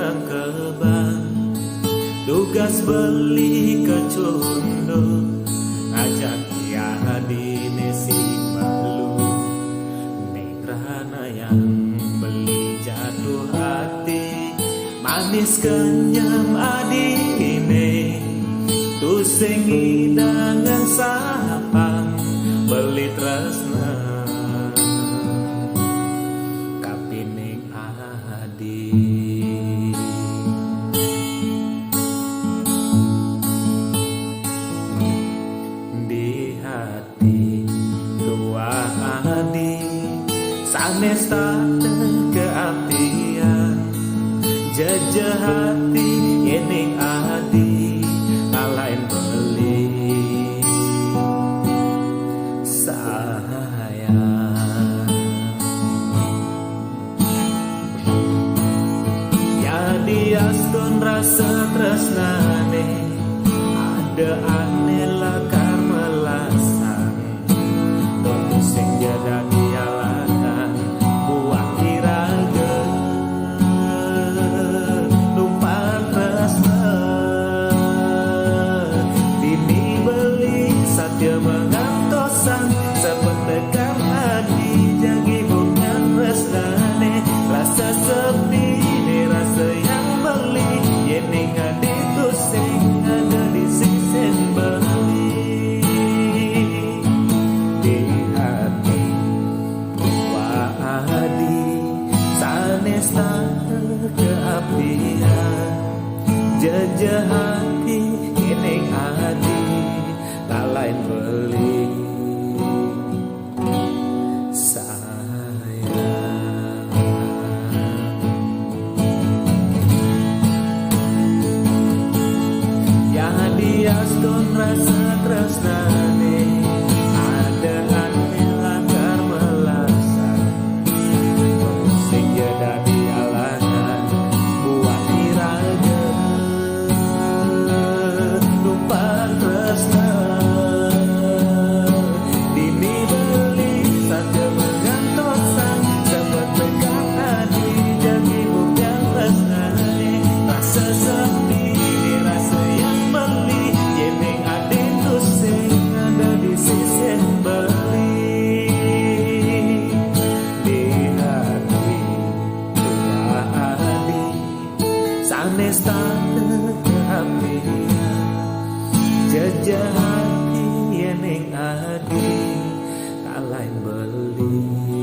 datang ke bank, tugas beli ke condo, ngajak dia di nesi malu. Negrana yang beli jatuh hati, manis kenyam adine, tusing hidangan sapang beli tresna kapining adi. Di hati dua adi sanes tak keapian, jajah hati ini adi lain beli sayang. Ya diaston rasa tresnane, ada aneh lakar melasan, tonton sing jada dialakan buah iraga numpang tresna. Dini beli satya mengantosan, sependekan hati jagi bukan resnane, rasa sepi ni rasa yang beli, yening adi tusing ada di sisi beli. Di hati dua adi sanes tak keapian, jajah hati ini adi tak lain beli sayang. Ya diaston rasa tresnane, ada aneh lakar melasan, sing jeda dialakan buah iraga numpang tresna. Dini beli saja mengantosan, sempat pegang hati jadi bukan resnane, rasa sepi ni rasa yang beli, yening adi tusing ada di sisi beli. Di hati dua adi sanes tak keapian, jajah hati yening adi tak lain beli.